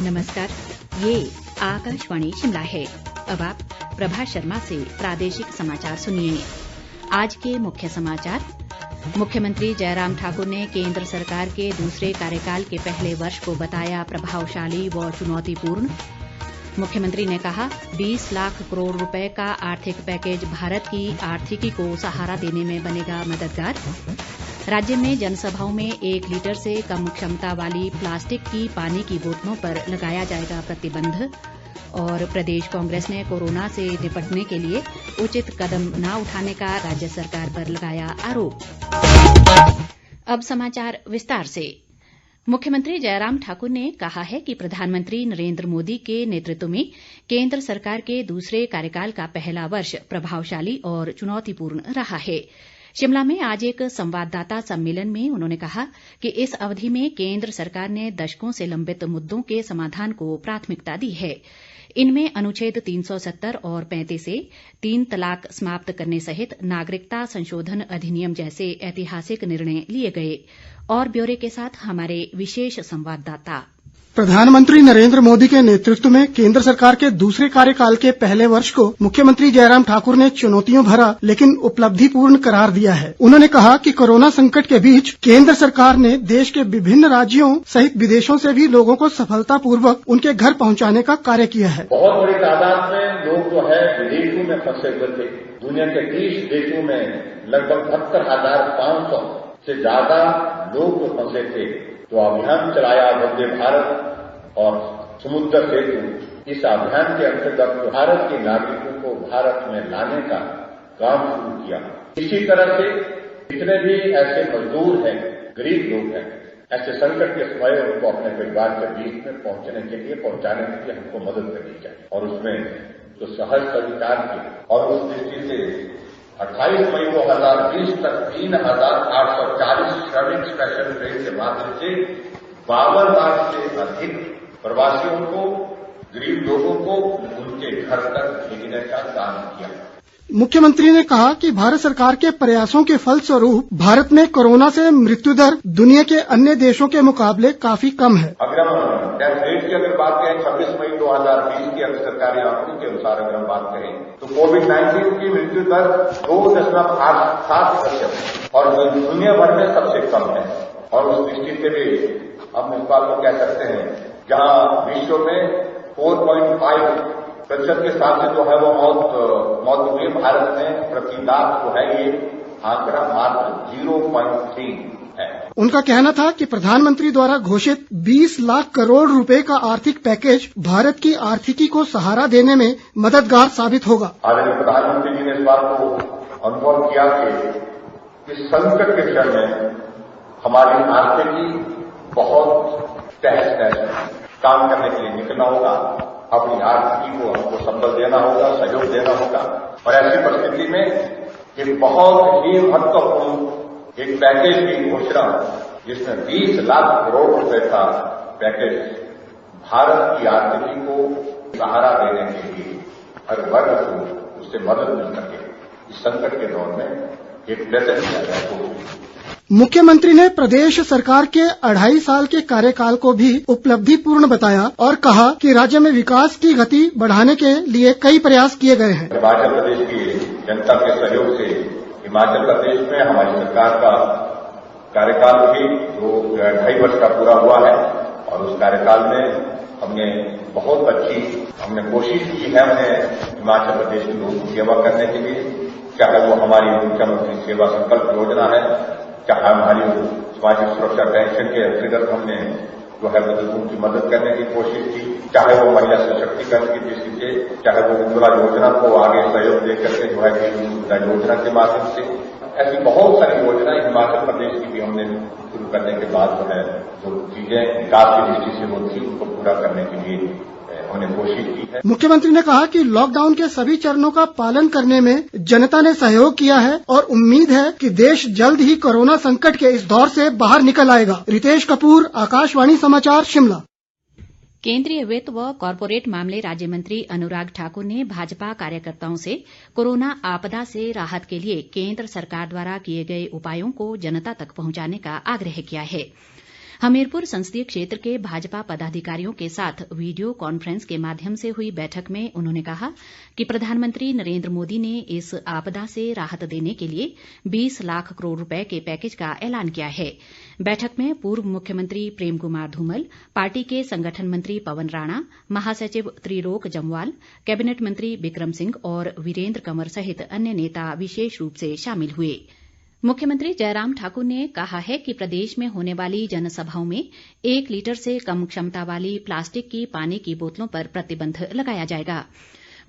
नमस्कार, ये आकाशवाणी शिमला है। अब आप प्रभा शर्मा से प्रादेशिक समाचार सुनिए। आज के मुख्य समाचार। मुख्यमंत्री जयराम ठाकुर ने केंद्र सरकार के दूसरे कार्यकाल के पहले वर्ष को बताया प्रभावशाली व चुनौतीपूर्ण। मुख्यमंत्री ने कहा 20 लाख करोड़ रुपए का आर्थिक पैकेज भारत की आर्थिकी को सहारा देने में बनेगा मददगार। राज्य में जनसभाओं में 1 लीटर से कम क्षमता वाली प्लास्टिक की पानी की बोतलों पर लगाया जाएगा प्रतिबंध। और प्रदेश कांग्रेस ने कोरोना से निपटने के लिए उचित कदम न उठाने का राज्य सरकार पर लगाया आरोप। अब समाचार विस्तार से। मुख्यमंत्री जयराम ठाकुर ने कहा है कि प्रधानमंत्री नरेंद्र मोदी के नेतृत्व में केंद्र सरकार के दूसरे कार्यकाल का पहला वर्ष प्रभावशाली और चुनौतीपूर्ण रहा है। शिमला में आज एक संवाददाता सम्मेलन में उन्होंने कहा कि इस अवधि में केंद्र सरकार ने दशकों से लंबित मुद्दों के समाधान को प्राथमिकता दी है। इनमें अनुच्छेद 370 और 35 ए, 3 तलाक समाप्त करने सहित नागरिकता संशोधन अधिनियम जैसे ऐतिहासिक निर्णय लिए गए। और ब्यौरे के साथ हमारे विशेष संवाददाता। प्रधानमंत्री नरेंद्र मोदी के नेतृत्व में केंद्र सरकार के दूसरे कार्यकाल के पहले वर्ष को मुख्यमंत्री जयराम ठाकुर ने चुनौतियों भरा लेकिन उपलब्धिपूर्ण करार दिया है। उन्होंने कहा कि कोरोना संकट के बीच केंद्र सरकार ने देश के विभिन्न राज्यों सहित विदेशों से भी लोगों को सफलतापूर्वक उनके घर पहुंचाने का कार्य किया है। बहुत बड़ी तादाद में लोग जो है विदेशों में फंसे हुए थे। दुनिया के 30 देशों में लगभग 72,500 से ज्यादा लोग जो फंसे थे। तो अभियान चलाया वंदे भारत और समुद्र सेतु। इस अभियान के अंतर्गत भारत के नागरिकों को भारत में लाने का काम शुरू किया। इसी तरह से जितने भी ऐसे मजदूर हैं, गरीब लोग हैं, ऐसे संकट के समय उनको अपने परिवार के बीच में पहुंचाने के लिए हमको मदद करनी चाहिए। और उसमें जो सहज संचार की और उस दृष्टि से 28 मई 2020 तक 3,840 श्रमिक स्पेशल ट्रेन के माध्यम से 52 लाख से अधिक प्रवासियों को, गरीब लोगों को उनके घर तक भेजने का काम किया। मुख्यमंत्री ने कहा कि भारत सरकार के प्रयासों के फलस्वरूप भारत में कोरोना से मृत्यु दर दुनिया के अन्य देशों के मुकाबले काफी कम है। अगर हम डेथ रेट की अगर बात करें 26 मई 2020 के अगर सरकारी आंकड़ों के अनुसार अगर हम बात करें तो कोविड-19 की मृत्यु दर 2.87% और जो दुनिया भर में सबसे कम है। और उस दृष्टि से भी हम इस बात को कह सकते हैं जहां विश्व में 4.5% के साथ से जो है वो मौत हुई, भारत में प्रति लाख जो है ये आंकड़ा मात्र 0.3 है। उनका कहना था कि प्रधानमंत्री द्वारा घोषित 20 लाख करोड़ रुपए का आर्थिक पैकेज भारत की आर्थिकी को सहारा देने में मददगार साबित होगा। आदरणीय प्रधानमंत्री जी ने इस बात को अनुभव किया कि इस संकट के क्षण में हमारी आर्थिकी बहुत तहस काम करने के लिए निकलना होगा। अपनी आर्थिकी को हमको संबल देना होगा, सहयोग देना होगा। और ऐसी परिस्थिति में एक बहुत ही महत्वपूर्ण एक पैकेज की घोषणा जिसमें 20 लाख करोड़ रुपए का पैकेज भारत की आर्थिकी को सहारा देने के लिए हर वर्ग को उससे मदद मिल सके इस संकट के दौर में एक प्रेजेंट किया जाए। मुख्यमंत्री ने प्रदेश सरकार के 2.5 साल के कार्यकाल को भी उपलब्धिपूर्ण बताया और कहा कि राज्य में विकास की गति बढ़ाने के लिए कई प्रयास किए गए हैं। हिमाचल प्रदेश की जनता के सहयोग से हिमाचल प्रदेश में हमारी सरकार का कार्यकाल भी जो 2.5 वर्ष का पूरा हुआ है और उस कार्यकाल में हमने बहुत अच्छी कोशिश की है हिमाचल प्रदेश के लोगों की सेवा करने के लिए। चाहे वो हमारी मुख्यमंत्री सेवा संकल्प योजना है, चाहे हमारी सामाजिक सुरक्षा पेंशन के अंतर्गत हमने जो है बुजुर्गों की मदद करने की कोशिश की, चाहे वो महिला सशक्तिकरण की दृष्टि से, चाहे वो उज्ज्वला योजना को आगे सहयोग देकर के जो है उज्ज्वला योजना के माध्यम से। ऐसी बहुत सारी योजनाएं हिमाचल प्रदेश की भी हमने शुरू करने के बाद जो है जो चीजें विकास की दृष्टि से वो थी उनको पूरा करने के लिए हमने कोशिश की है। मुख्यमंत्री ने कहा कि लॉकडाउन के सभी चरणों का पालन करने में जनता ने सहयोग किया है और उम्मीद है कि देश जल्द ही कोरोना संकट के इस दौर से बाहर निकल आएगा। रितेश कपूर, आकाशवाणी समाचार, शिमला। केंद्रीय वित्त व कॉरपोरेट मामले राज्य मंत्री अनुराग ठाकुर ने भाजपा कार्यकर्ताओं से कोरोना आपदा से राहत के लिए केंद्र सरकार द्वारा किए गए उपायों को जनता तक पहुंचाने का आग्रह किया है। हमीरपुर संसदीय क्षेत्र के भाजपा पदाधिकारियों के साथ वीडियो कॉन्फ्रेंस के माध्यम से हुई बैठक में उन्होंने कहा कि प्रधानमंत्री नरेंद्र मोदी ने इस आपदा से राहत देने के लिए 20 लाख करोड़ रुपए के पैकेज का ऐलान किया है। बैठक में पूर्व मुख्यमंत्री प्रेम कुमार धूमल, पार्टी के संगठन मंत्री पवन राणा, महासचिव त्रिलोक जम्वाल, कैबिनेट मंत्री बिक्रम सिंह और वीरेंद्र कंवर सहित अन्य नेता विशेष रूप से शामिल हुए। मुख्यमंत्री जयराम ठाकुर ने कहा है कि प्रदेश में होने वाली जनसभाओं में 1 लीटर से कम क्षमता वाली प्लास्टिक की पानी की बोतलों पर प्रतिबंध लगाया जाएगा।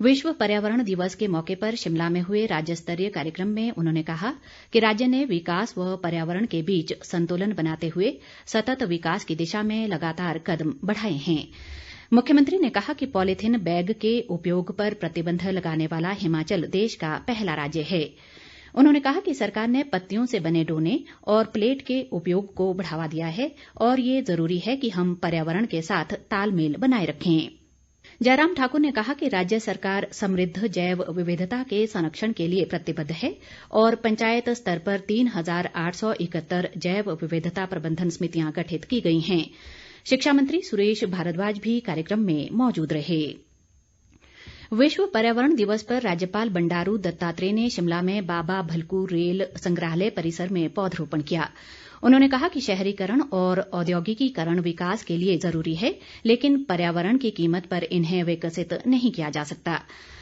विश्व पर्यावरण दिवस के मौके पर शिमला में हुए राज्य स्तरीय कार्यक्रम में उन्होंने कहा कि राज्य ने विकास व पर्यावरण के बीच संतुलन बनाते हुए सतत विकास की दिशा में लगातार कदम बढ़ाए हैं। मुख्यमंत्री ने कहा कि पॉलीथीन बैग के उपयोग पर प्रतिबंध लगाने वाला हिमाचल देश का पहला राज्य है। उन्होंने कहा कि सरकार ने पत्तियों से बने डोने और प्लेट के उपयोग को बढ़ावा दिया है और ये जरूरी है कि हम पर्यावरण के साथ तालमेल बनाए रखें। जयराम ठाकुर ने कहा कि राज्य सरकार समृद्ध जैव विविधता के संरक्षण के लिए प्रतिबद्ध है और पंचायत स्तर पर 3,871 जैव विविधता प्रबंधन समितियां गठित की गई हैं। शिक्षा मंत्री सुरेश भारद्वाज भी कार्यक्रम में मौजूद रहे। विश्व पर्यावरण दिवस पर राज्यपाल बंडारू दत्तात्रेय ने शिमला में बाबा भलकू रेल संग्रहालय परिसर में पौधरोपण किया। उन्होंने कहा कि शहरीकरण और औद्योगिकीकरण विकास के लिए जरूरी है, लेकिन पर्यावरण की कीमत पर इन्हें विकसित नहीं किया जा सकता।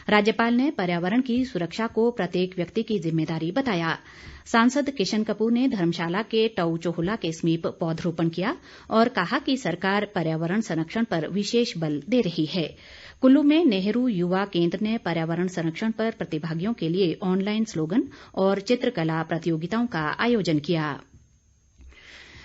राज्यपाल ने पर्यावरण की सुरक्षा को प्रत्येक व्यक्ति की जिम्मेदारी बताया। सांसद किशन कपूर ने धर्मशाला के टऊ चोहला के समीप पौधरोपण किया और कहा कि सरकार पर्यावरण संरक्षण पर विशेष बल दे रही है। कुल्लू में नेहरू युवा केंद्र ने पर्यावरण संरक्षण पर प्रतिभागियों के लिए ऑनलाइन स्लोगन और चित्रकला प्रतियोगिताओं का आयोजन किया।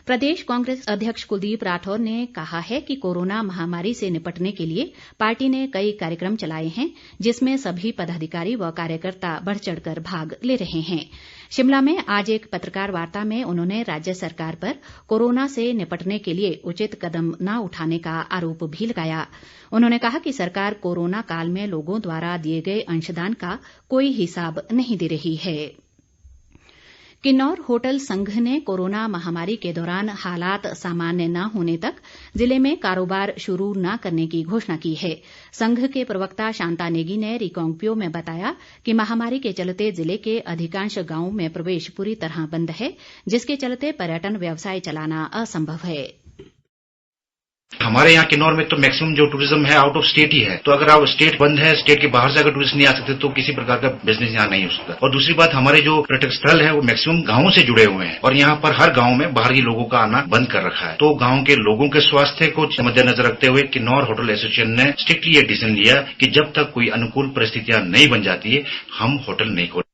प्रदेश कांग्रेस अध्यक्ष कुलदीप राठौर ने कहा है कि कोरोना महामारी से निपटने के लिए पार्टी ने कई कार्यक्रम चलाए हैं, जिसमें सभी पदाधिकारी व कार्यकर्ता बढ़ चढ़कर भाग ले रहे हैं। शिमला में आज एक पत्रकार वार्ता में उन्होंने राज्य सरकार पर कोरोना से निपटने के लिए उचित कदम न उठाने का आरोप भी लगाया। उन्होंने कहा कि सरकार कोरोना काल में लोगों द्वारा दिए गए अंशदान का कोई हिसाब नहीं दे रही है। किन्नौर होटल संघ ने कोरोना महामारी के दौरान हालात सामान्य न होने तक जिले में कारोबार शुरू न करने की घोषणा की है। संघ के प्रवक्ता शांता नेगी ने रिकांगपिओ में बताया कि महामारी के चलते जिले के अधिकांश गांवों में प्रवेश पूरी तरह बंद है, जिसके चलते पर्यटन व्यवसाय चलाना असंभव है। हमारे यहाँ किन्नौर में तो मैक्सिमम जो टूरिज्म है आउट ऑफ स्टेट ही है, तो अगर आप स्टेट बंद है, स्टेट के बाहर से अगर टूरिस्ट नहीं आ सकते तो किसी प्रकार का बिजनेस यहाँ नहीं हो सकता। और दूसरी बात, हमारे जो पर्यटक स्थल है वो मैक्सिमम गांवों से जुड़े हुए हैं और यहाँ पर हर गांव में बाहरी लोगों का आना बंद कर रखा है। तो गांव के लोगों के स्वास्थ्य को मद्देनजर रखते हुए किन्नौर होटल एसोसिएशन ने स्ट्रिक्टली ये डिसीजन लिया कि जब तक कोई अनुकूल परिस्थितियां नहीं बन जाती है हम होटल नहीं खोलेंगे।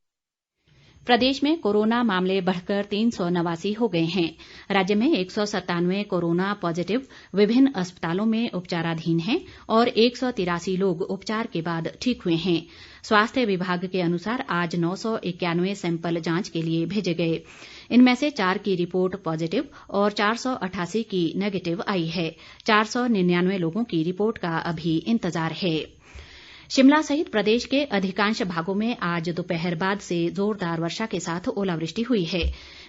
प्रदेश में कोरोना मामले बढ़कर 389 हो गए हैं। राज्य में 197 कोरोना पॉजिटिव विभिन्न अस्पतालों में उपचाराधीन हैं और 183 लोग उपचार के बाद ठीक हुए हैं। स्वास्थ्य विभाग के अनुसार आज 991 सैंपल जांच के लिए भेजे गए। इनमें से 4 की रिपोर्ट पॉजिटिव और 488 की नेगेटिव आई है। 499 लोगों की रिपोर्ट का अभी इंतजार है। शिमला सहित प्रदेश के अधिकांश भागों में आज दोपहर बाद से जोरदार वर्षा के साथ ओलावृष्टि हुई है।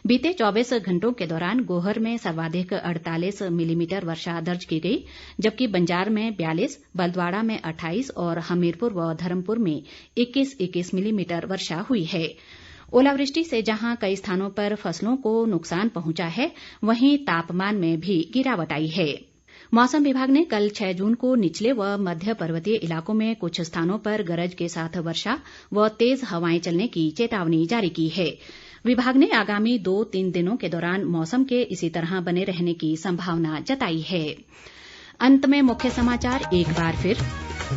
बीते 24 घंटों के दौरान गोहर में सर्वाधिक 48 मिलीमीटर वर्षा दर्ज की गई, जबकि बंजार में 42, बलद्वाड़ा में 28 और हमीरपुर व धर्मपुर में 21 मिलीमीटर वर्षा हुई है। ओलावृष्टि से जहां कई स्थानों पर फसलों को नुकसान पहुंचा है, वहीं तापमान में भी गिरावट आई है। मौसम विभाग ने कल 6 जून को निचले व मध्य पर्वतीय इलाकों में कुछ स्थानों पर गरज के साथ वर्षा व तेज हवाएं चलने की चेतावनी जारी की है। विभाग ने आगामी 2-3 दिनों के दौरान मौसम के इसी तरह बने रहने की संभावना जताई है। अंत में मुख्य समाचार एक बार फिर।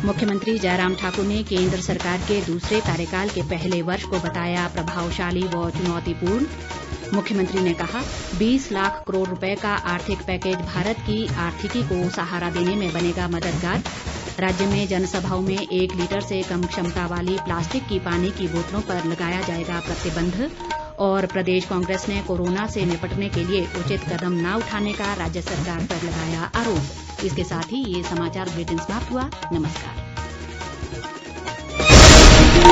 मुख्यमंत्री जयराम ठाकुर ने केंद्र सरकार के दूसरे कार्यकाल के पहले वर्ष को बताया प्रभावशाली व चुनौतीपूर्ण। मुख्यमंत्री ने कहा 20 लाख करोड़ रुपए का आर्थिक पैकेज भारत की आर्थिकी को सहारा देने में बनेगा मददगार। राज्य में जनसभाओं में 1 लीटर से कम क्षमता वाली प्लास्टिक की पानी की बोतलों पर लगाया जाएगा प्रतिबंध। और प्रदेश कांग्रेस ने कोरोना से निपटने के लिए उचित कदम न उठाने का राज्य सरकार पर लगाया आरोप। इसके साथ ही ये समाचार बुलेटिन समाप्त हुआ। नमस्कार।